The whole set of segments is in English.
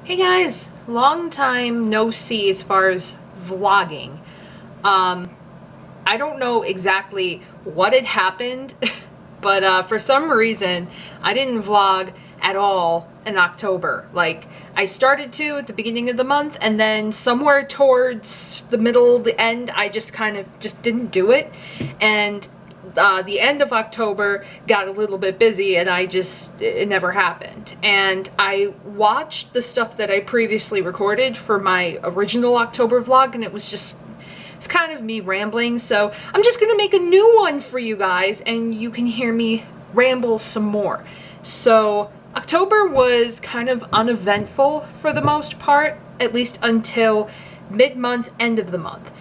Hey guys, long time no see as far as vlogging. I don't know exactly what had happened, but for some reason I didn't vlog at all in October. Like, I started to at the beginning of the month, and then somewhere towards the middle, the end, I just kind of just didn't do it. And the end of October got a little bit busy, and it never happened. And I watched the stuff that I previously recorded for my original October vlog, and it's kind of me rambling, so I'm just gonna make a new one for you guys, and you can hear me ramble some more. So October was kind of uneventful for the most part, at least until mid-month, end of the month.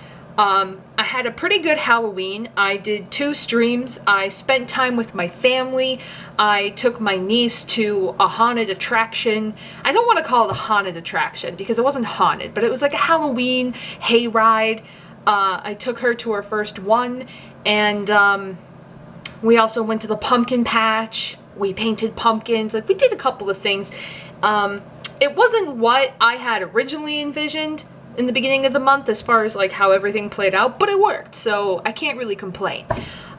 I had a pretty good Halloween. I did 2 streams. I spent time with my family. I took my niece to a haunted attraction. I don't want to call it a haunted attraction because it wasn't haunted, but it was like a Halloween hayride. I took her to her first one, and we also went to the pumpkin patch. We painted pumpkins. Like, we did a couple of things. It wasn't what I had originally envisioned in the beginning of the month as far as like how everything played out, but it worked, so I can't really complain.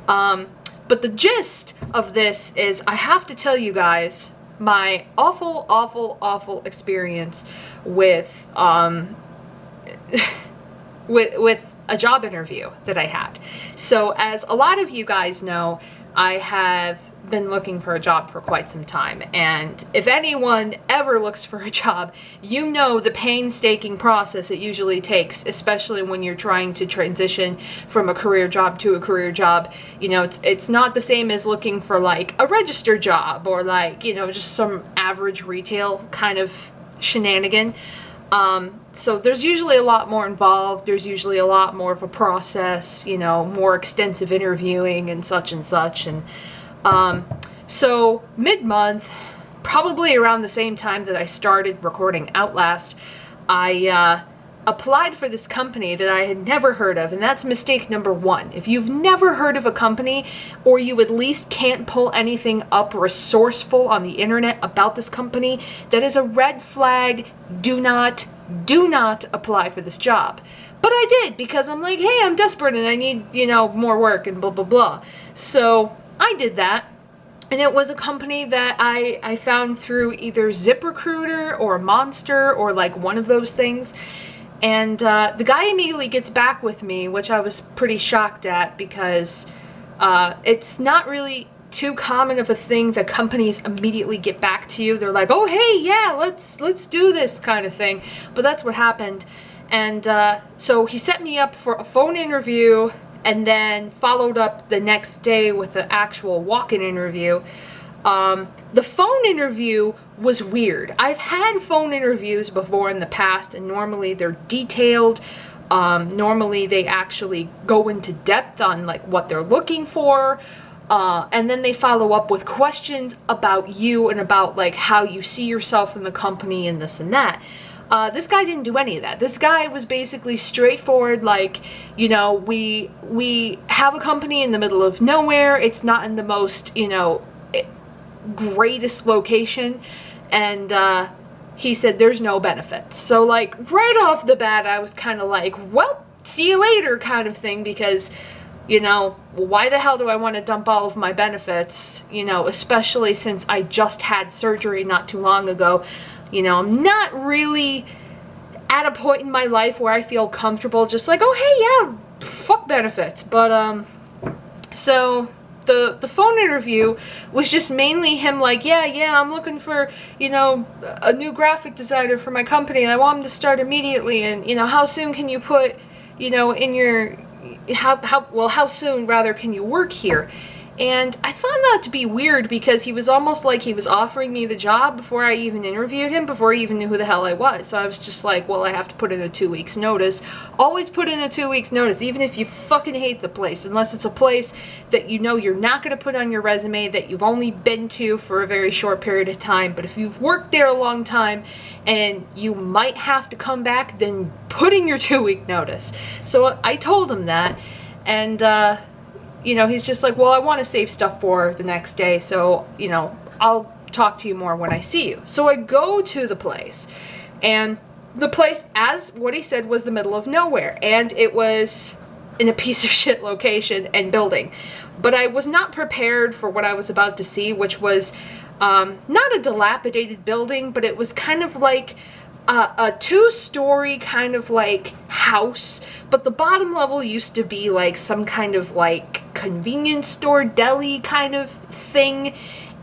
But the gist of this is I have to tell you guys my awful experience with with a job interview that I had. So as a lot of you guys know, I have been looking for a job for quite some time, and if anyone ever looks for a job, you know the painstaking process it usually takes, especially when you're trying to transition from a career job to a career job. You know, it's not the same as looking for like a registered job or like, you know, just some average retail kind of shenanigan. So there's usually a lot more involved. There's usually a lot more of a process, you know, more extensive interviewing and such and such. And so mid-month, probably around the same time that I started recording Outlast, I applied for this company that I had never heard of, and that's mistake number 1. If you've never heard of a company, or you at least can't pull anything up resourceful on the internet about this company, that is a red flag. Do not apply for this job. But I did, because I'm like, hey, I'm desperate and I need, you know, more work and blah, blah, blah. So I did that. And it was a company that I found through either ZipRecruiter or Monster or like one of those things. And the guy immediately gets back with me, which I was pretty shocked at, because it's not really too common of a thing that companies immediately get back to you. They're like, oh, hey, yeah, let's do this kind of thing. But that's what happened. And so he set me up for a phone interview, and then followed up the next day with the actual walk-in interview. The phone interview was weird. I've had phone interviews before in the past, and normally they're detailed. Normally they actually go into depth on like what they're looking for. And then they follow up with questions about you and about like how you see yourself in the company and this and that. This guy didn't do any of that. This guy was basically straightforward, like, you know, we have a company in the middle of nowhere. It's not in the most, you know, greatest location. And he said there's no benefits. So like right off the bat, I was kind of like, well, see you later kind of thing, because, you know, why the hell do I want to dump all of my benefits, you know, especially since I just had surgery not too long ago. You know, I'm not really at a point in my life where I feel comfortable just like, oh, hey, yeah, fuck benefits. But, so the phone interview was just mainly him like, yeah, I'm looking for, you know, a new graphic designer for my company, and I want him to start immediately, and, you know, how soon can you put, you know, in your, how soon rather can you work here? And I found that to be weird, because he was almost like he was offering me the job before I even interviewed him, before I even knew who the hell I was. So I was just like, well, I have to put in a 2 weeks notice. Always put in a 2 weeks notice, even if you fucking hate the place, unless it's a place that you know you're not going to put on your resume, that you've only been to for a very short period of time. But if you've worked there a long time and you might have to come back, then put in your 2 week notice. So I told him that, and you know, he's just like, well, I want to save stuff for the next day, so, you know, I'll talk to you more when I see you. So I go to the place, And the place, as what he said, was the middle of nowhere, and it was in a piece of shit location and building. But I was not prepared for what I was about to see, which was not a dilapidated building, but it was kind of like a two-story kind of like house, but the bottom level used to be like some kind of like convenience store, deli kind of thing,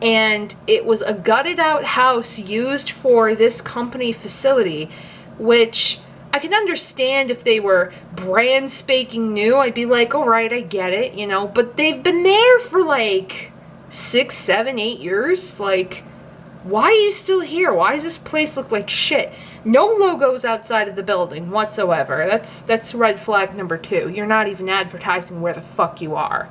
and it was a gutted out house used for this company facility, which I can understand if they were brand spanking new. I'd be like, all right, I get it, you know, but they've been there for like 6, 7, 8 years. Like, why are you still here? Why does this place look like shit? No logos outside of the building whatsoever. That's red flag number 2. You're not even advertising where the fuck you are.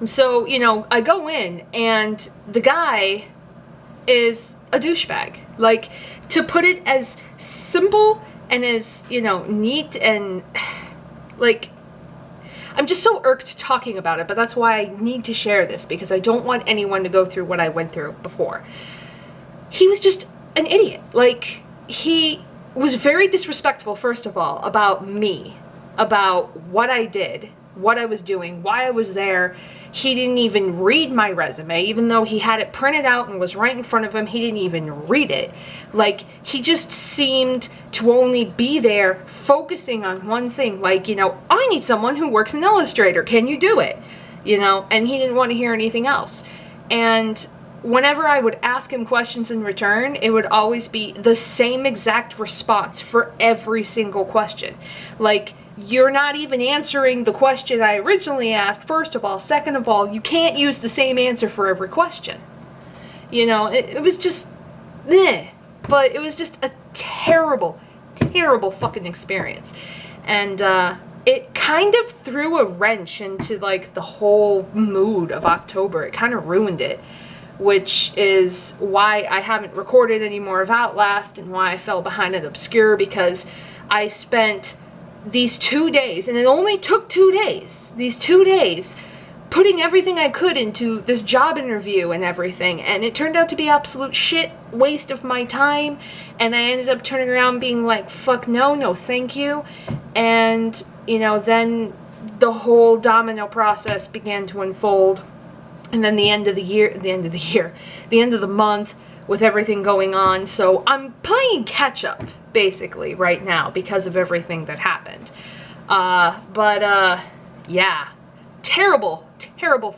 So, you know, I go in and the guy is a douchebag. Like, to put it as simple and as, you know, neat and, like, I'm just so irked talking about it, but that's why I need to share this, because I don't want anyone to go through what I went through before. He was just an idiot. Like, he was very disrespectful, first of all, about me, about what I did, what I was doing, why I was there. He didn't even read my resume, even though he had it printed out and was right in front of him. He didn't even read it. Like, he just seemed to only be there focusing on one thing. Like, you know, I need someone who works in Illustrator. Can you do it? You know, and he didn't want to hear anything else. And whenever I would ask him questions in return, it would always be the same exact response for every single question. Like, you're not even answering the question I originally asked, first of all. Second of all, you can't use the same answer for every question. You know, it was just, meh. But it was just a terrible, terrible fucking experience. And it kind of threw a wrench into, like, the whole mood of October. It kind of ruined it, which is why I haven't recorded any more of Outlast and why I fell behind at Obscure, because I spent these 2 days, and it only took 2 days, these 2 days, putting everything I could into this job interview and everything, and it turned out to be absolute shit, waste of my time, and I ended up turning around being like, fuck no thank you, and, you know, then the whole domino process began to unfold, and then the end of the month, with everything going on. So I'm playing catch up basically right now because of everything that happened. Yeah, terrible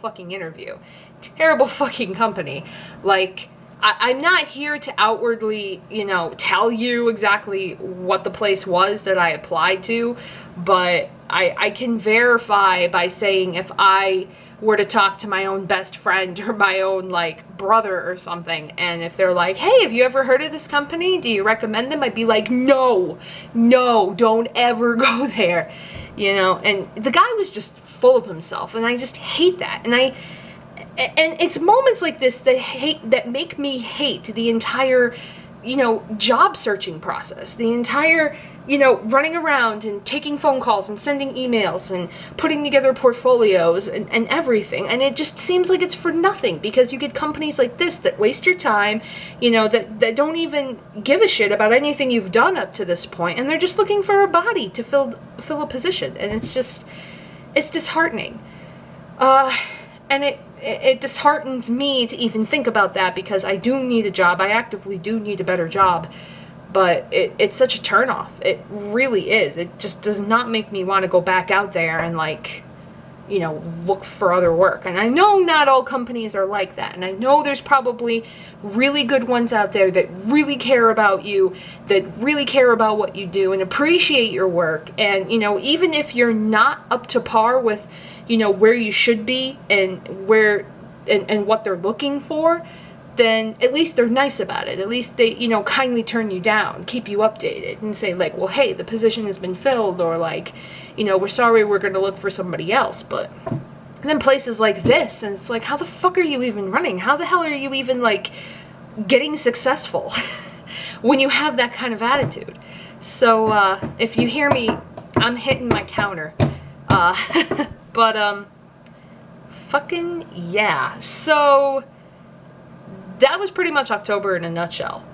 fucking interview, terrible fucking company. Like, I'm not here to outwardly, you know, tell you exactly what the place was that I applied to, but I can verify by saying if I were to talk to my own best friend or my own, like, brother or something, and if they're like, hey, have you ever heard of this company? Do you recommend them? I'd be like, no, don't ever go there, you know? And the guy was just full of himself, and I just hate that. And it's moments like this that make me hate the entire, you know, job searching process, the entire, you know, running around and taking phone calls and sending emails and putting together portfolios and everything. And it just seems like it's for nothing, because you get companies like this that waste your time, you know, that don't even give a shit about anything you've done up to this point, and they're just looking for a body to fill a position. And it's disheartening. And it disheartens me to even think about that, because I do need a job. I actively do need a better job. But it's such a turnoff. It really is. It just does not make me want to go back out there and, like, you know, look for other work. And I know not all companies are like that. And I know there's probably really good ones out there that really care about you, that really care about what you do and appreciate your work. And, you know, even if you're not up to par with, you know, where you should be and where and what they're looking for, then at least they're nice about it. At least they, you know, kindly turn you down, keep you updated, and say, like, well, hey, the position has been filled, or, like, you know, we're sorry, we're going to look for somebody else. But then places like this, and it's like, how the fuck are you even running? How the hell are you even, like, getting successful when you have that kind of attitude? So, if you hear me, I'm hitting my counter. But, fucking yeah. So that was pretty much October in a nutshell.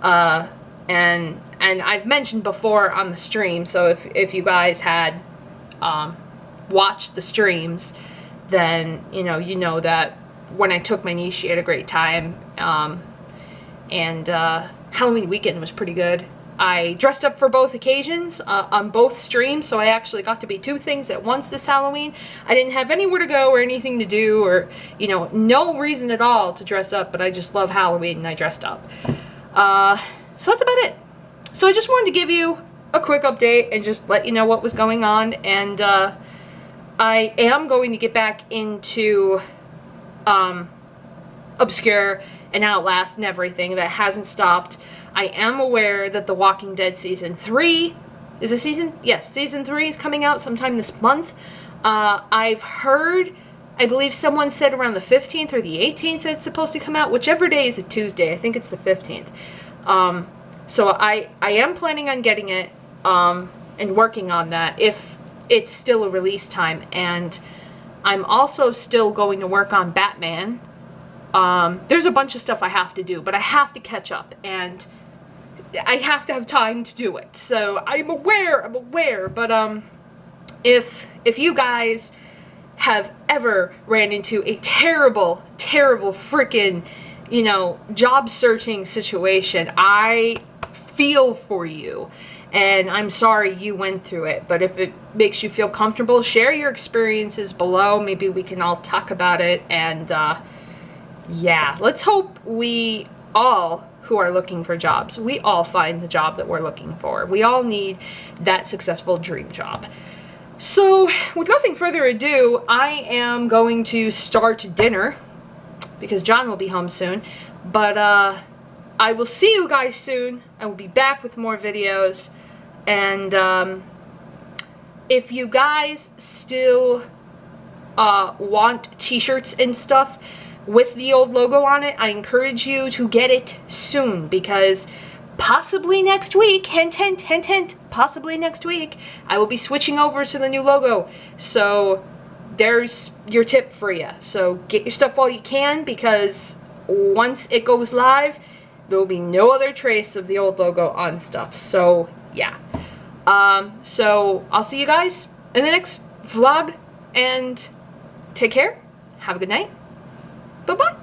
And I've mentioned before on the stream, so if you guys had watched the streams, then you know that when I took my niece, she had a great time. And Halloween weekend was pretty good. I dressed up for both occasions on both streams, so I actually got to be two things at once this Halloween. I didn't have anywhere to go or anything to do, or no reason at all to dress up, but I just love Halloween and I dressed up. So that's about it. So I just wanted to give you a quick update and just let you know what was going on, and I am going to get back into Obscure and Outlast and everything. That hasn't stopped. I am aware that The Walking Dead Season 3, is it season? Yes, Season 3 is coming out sometime this month. I've heard, I believe someone said around the 15th or the 18th it's supposed to come out, whichever day is a Tuesday. I think it's the 15th. So I am planning on getting it and working on that if it's still a release time. And I'm also still going to work on Batman. There's a bunch of stuff I have to do, but I have to catch up, and I have to have time to do it. So I'm aware, but if you guys have ever ran into a terrible freaking, job searching situation, I feel for you, and I'm sorry you went through it. But if it makes you feel comfortable, share your experiences below. Maybe we can all talk about it, and yeah, let's hope we all who are looking for jobs, we all find the job that we're looking for. We all need that successful dream job. So with nothing further ado, I am going to start dinner because John will be home soon. But I will see you guys soon. I will be back with more videos. And if you guys still want t-shirts and stuff with the old logo on it, I encourage you to get it soon, because possibly next week, hint, hint, hint, hint, possibly next week, I will be switching over to the new logo. So there's your tip for you. So get your stuff while you can, because once it goes live, there will be no other trace of the old logo on stuff. So yeah. So I'll see you guys in the next vlog, and take care. Have a good night. Bye-bye.